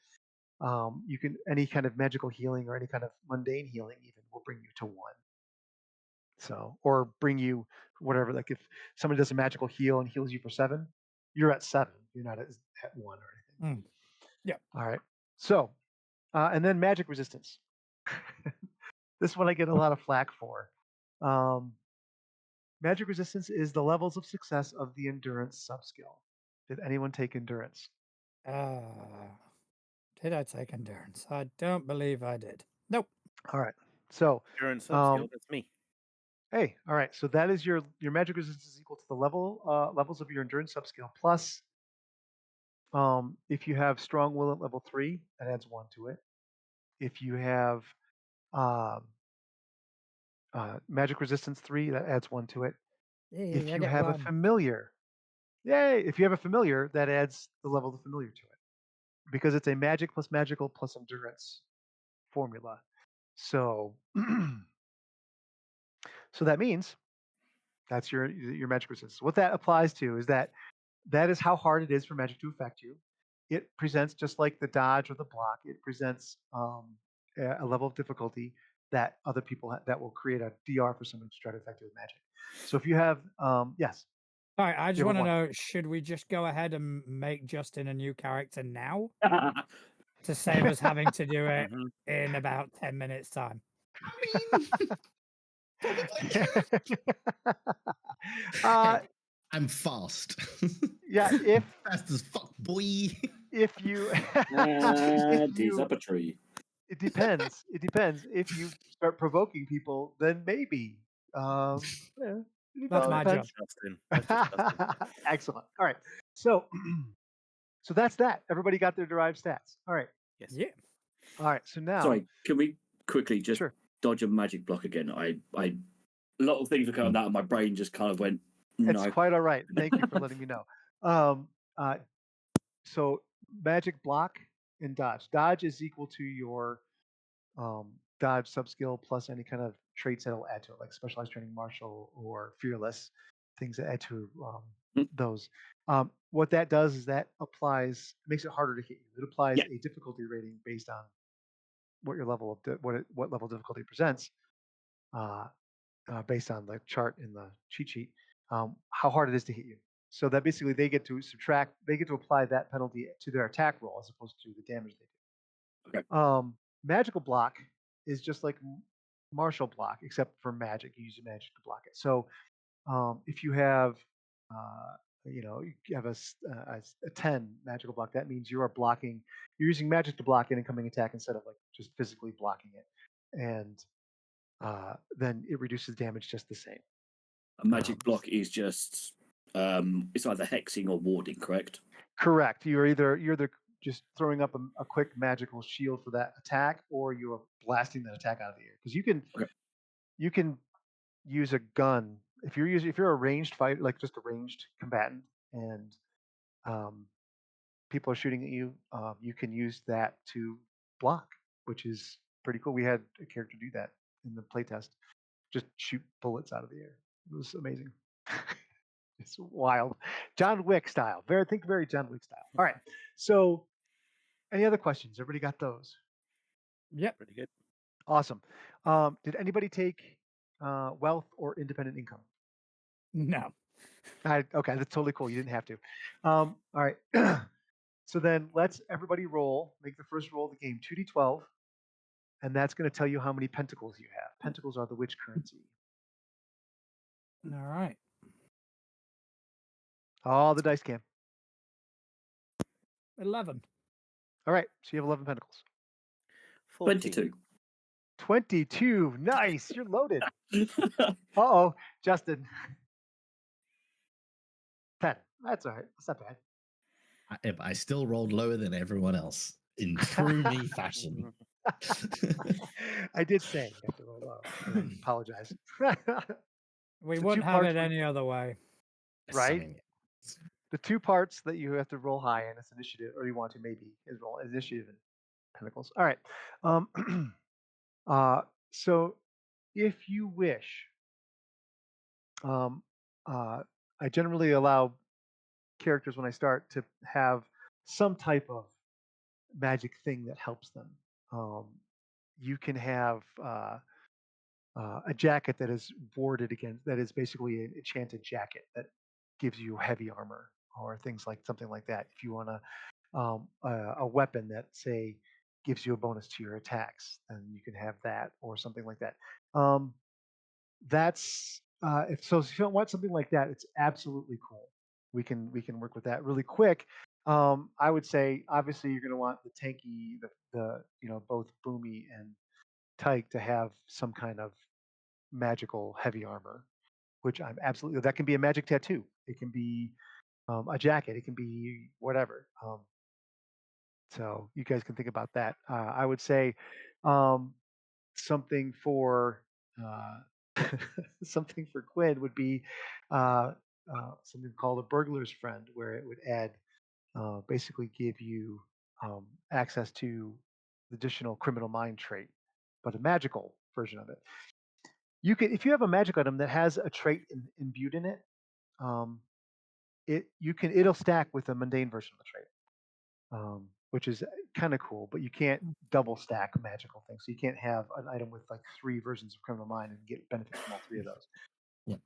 You can, any kind of magical healing or any kind of mundane healing even will bring you to 1. So, or bring you whatever. Like if somebody does a magical heal and heals you for 7, you're at 7. You're not at 1 or anything. Yeah. All right. So, and then magic resistance. This one I get a lot of flack for. Magic resistance is the levels of success of the endurance subskill. Did anyone take endurance? Did I take endurance? I don't believe I did. Nope. All right. So Endurance subskill, that's me. hey, all right. So that is your magic resistance is equal to the levels of your endurance subskill plus. If you have strong will at level 3, that adds 1 to it. If you have magic resistance 3, that adds 1 to it. Yay, If I you get have a 1. familiar, yay! If you have a familiar, that adds the level of familiar to it, because it's a magic plus magical plus endurance formula. So So that means that's your magic resistance. What that applies to is that is how hard it is for magic to affect you. It presents just like the dodge or the block. It presents a level of difficulty that other people that will create a DR for someone to try to affect you with magic. So if you have, yes, All right, I just You have want a to one. know, should we just go ahead and make Justin a new character now to save us having to do it Mhm. in about 10 minutes time? I mean, probably. uh, Hey, I'm fast. yeah, if Fast as fuck, boy. if you if He's you up a tree. it depends. It depends. If you start provoking people, then maybe. Yeah, That's it my depends. job. Justin. That's just Justin. Excellent. All right. So so that's that. Everybody got their derived stats. All right. Yes. Yeah. All right. So now Sorry, can we quickly just sure. dodge a magic block again? I a lot of things were coming out, and my brain just kind of went It's no. quite all right. Thank you for letting me know. Um, so magic block and dodge. Dodge is equal to your dodge subskill plus any kind of traits that'll add to it, like specialized training, martial, or fearless, things that add to those. What that does is that makes it harder to hit you. It applies Yeah. a difficulty rating based on what your level of what level of difficulty it presents, uh, based on the chart in the cheat sheet, how hard it is to hit you. So that basically they get to apply that penalty to their attack roll as opposed to the damage they do. Okay. Magical block is just like martial block, except for magic. You use magic to block it. So if you have, you have a 10 magical block, that means you are blocking. You're using magic to block an incoming attack instead of like just physically blocking it, and then it reduces damage just the same. A magic block is just it's either hexing or warding, correct? Correct. You're either just throwing up a quick magical shield for that attack, or you're blasting that attack out of the air. Because you can use a gun if you're a ranged fight, like just a ranged combatant, and people are shooting at you. You can use that to block, which is pretty cool. We had a character do that in the playtest. Just shoot bullets out of the air. It was amazing. It's wild. John Wick style. Very John Wick style. All right. So, any other questions? Everybody got those? Yep. Pretty good. Awesome. Did anybody take wealth or independent income? No. Okay, that's totally cool. You didn't have to. All right. So then let's everybody roll. Make the first roll of the game 2d12, and that's going to tell you how many pentacles you have. Pentacles are the witch currency. All right. All the dice can. 11. All right. So you have 11 pentacles. 14. 22. Nice. You're loaded. Uh-oh, Justin. 10. That's all right. That's not bad. I still rolled lower than everyone else in true me fashion. I did say you have to roll low. I apologize. We The wouldn't two have parts it were- any other way. Right? I mean, The two parts that you have to roll high in is initiative, or you want to maybe, is roll initiative and pentacles. All right. So if you wish, um, I generally allow characters when I start to have some type of magic thing that helps them. You can have a jacket that is warded against, that is basically an enchanted jacket that gives you heavy armor or things like something like that. If you want a weapon that say gives you a bonus to your attacks, then you can have that or something like that. That's if you don't want something like that, it's absolutely cool. We can work with that really quick. I would say obviously you're going to want the tanky, the both Boomy and Tyke to have some kind of magical heavy armor, which I'm absolutely, that can be a magic tattoo. It can be a jacket. It can be whatever. So you guys can think about that. I would say um, something for something for Quinn would be something called a burglar's friend, where it would add basically give you access to the additional criminal mind trait, but a magical version of it. You can, if you have a magic item that has a trait imbued in it, it'll stack with a mundane version of the trait, which is kind of cool. But you can't double stack magical things. So you can't have an item with like 3 versions of Criminal Mind and get benefit from all 3 of those. Yeah.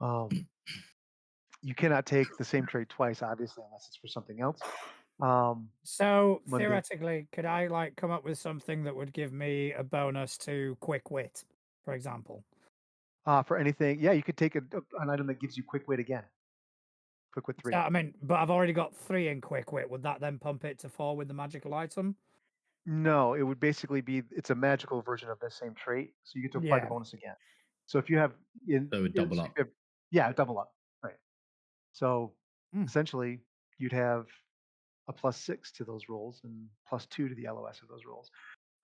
You cannot take the same trait twice, obviously, unless it's for something else. So Mundane. theoretically, could I like come up with something that would give me a bonus to quick wit, for example? For anything, yeah, you could take an item that gives you quick wit again. Quick wit 3. So, I mean, but I've already got 3 in quick wit. Would that then pump it to 4 with the magical item? No, it would basically be, it's a magical version of the same trait, so you get to apply the Yeah. bonus again. So if you have So it would double up. Yeah, double up, right? So Mm. essentially, you'd have a +6 to those rolls and +2 to the LOS of those rolls.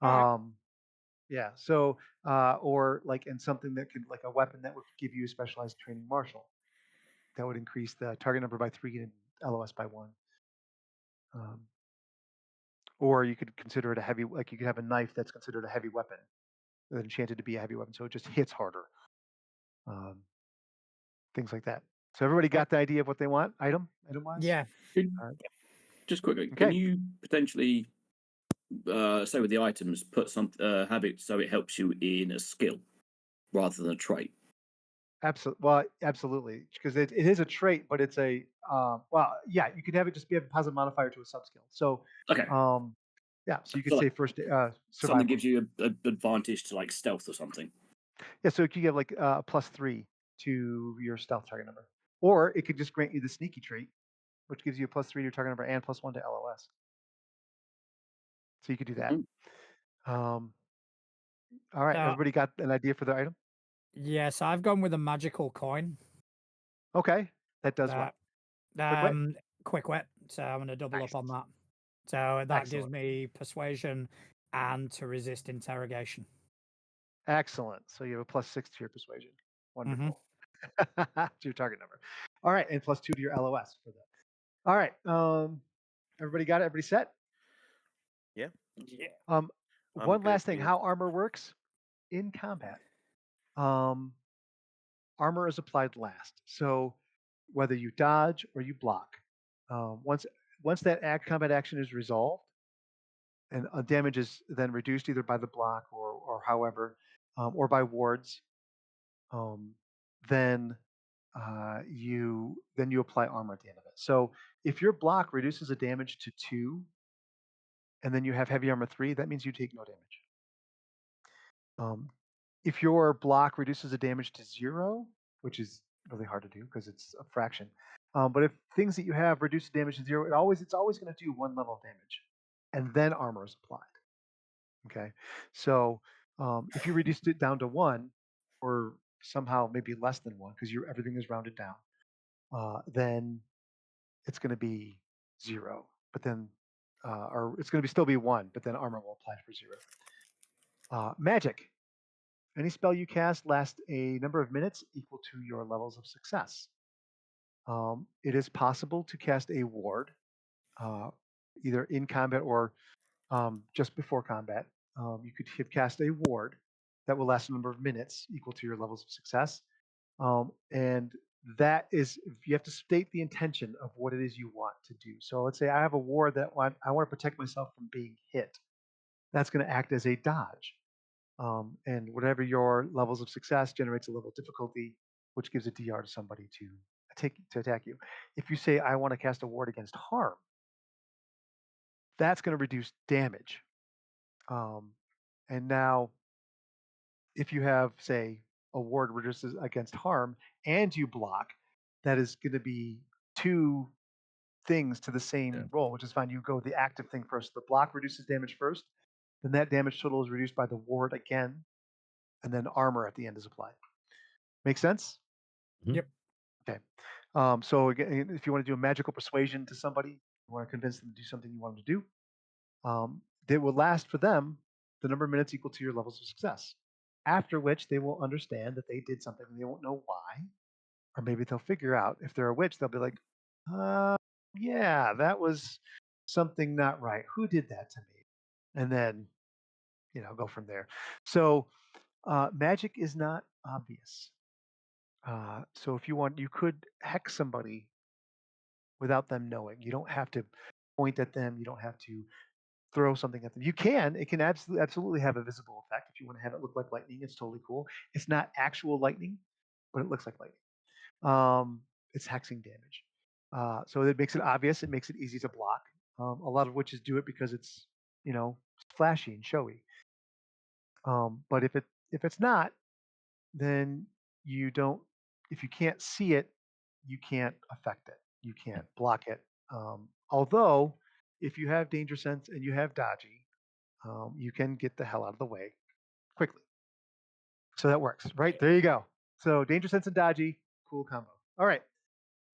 Alright. Yeah. So or like in something that could, like a weapon that would give you a specialized training martial, that would increase the target number by 3 and LOS by 1. Or you could consider it a heavy, like you could have a knife that's considered a heavy weapon, enchanted to be a heavy weapon, so it just hits harder. Things like that. So everybody got the idea of what they want, item wise? Yeah. Just quickly, Okay. can you potentially, say with the items, put some have it so it helps you in a skill rather than a trait? Absolutely. Well, absolutely, because it is a trait, but it's a well, yeah, you could have it just be a positive modifier to a subskill. So, Okay, yeah, so you could So, say like, first something survival. gives you an advantage to like stealth or something. Yeah, so you could have like a +3 to your stealth target number, or it could just grant you the sneaky trait, which gives you a +3 to your target number and +1 to LOS. So you could do that. Mhm. All right, So, everybody got an idea for the item? yes, I've gone with a magical coin. Okay, that does what? Quick wit? Quick wit. So I'm going to double Nice. up on that. So that gives Excellent. me persuasion and to resist interrogation. Excellent. So you have a +6 to your persuasion. Mm-hmm. Wonderful. To your target number. All right, and +2 to your LOS for that. All right. Everybody got it? Everybody set? Yeah. Yeah. One good last thing, with- how armor works in combat. Armor is applied last. So whether you dodge or you block, once that combat action is resolved and damage is then reduced either by the block or however, or by wards, um, then you apply armor at the end of it. So if your block reduces a damage to 2, and then you have heavy armor 3, that means you take no damage. If your block reduces a damage to 0, which is really hard to do because it's a fraction, but if things that you have reduce the damage to 0, it's always going to do 1 level of damage, and then armor is applied. Okay, so if you reduced it down to 1, or somehow maybe less than 1 because everything is rounded down, then it's going to be 0. But then, or it's going to still be 1, but then armor will apply for 0. Magic. Any spell you cast lasts a number of minutes equal to your levels of success. It is possible to cast a ward, either in combat or just before combat. You could cast a ward that will last a number of minutes equal to your levels of success. And that is, you have to state the intention of what it is you want to do. So let's say I have a ward that I want to protect myself from being hit. That's going to act as a dodge. And whatever your levels of success generates a level of difficulty, which gives a DR to somebody to attack you. If you say I want to cast a ward against harm, that's going to reduce damage. And now, if you have, say, a ward reduces against harm and you block, that is going to be 2 things to the same roll, which is fine. You go the active thing first. The block reduces damage first, then that damage total is reduced by the ward again, and then armor at the end is applied. Make sense? Yep. Okay. So again, if you want to do a magical persuasion to somebody, you want to convince them to do something you want them to do, it will last for them the number of minutes equal to your levels of success. After which they will understand that they did something and they won't know why, or maybe they'll figure out. If they're a witch, they'll be like, yeah, that was something not right. Who did that to me? And then, go from there. So Magic is not obvious. So if you want, you could hex somebody without them knowing. You don't have to point at them. You don't have to throw something at them. You can. It can absolutely have a visible effect. If you want to have it look like lightning, it's totally cool. It's not actual lightning, but it looks like lightning. It's hexing damage. So it makes it obvious. It makes it easy to block. A lot of witches do it because it's flashy and showy. But if it's not, then you don't. If you can't see it, you can't affect it. You can't block it. Although, if you have danger sense and you have dodgy, you can get the hell out of the way quickly. So that works, right? There you go. So danger sense and dodgy, cool combo. All right.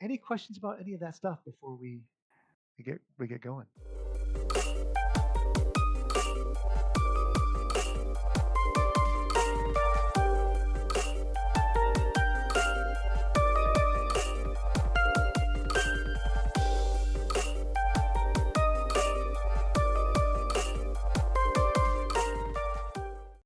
Any questions about any of that stuff before we get going?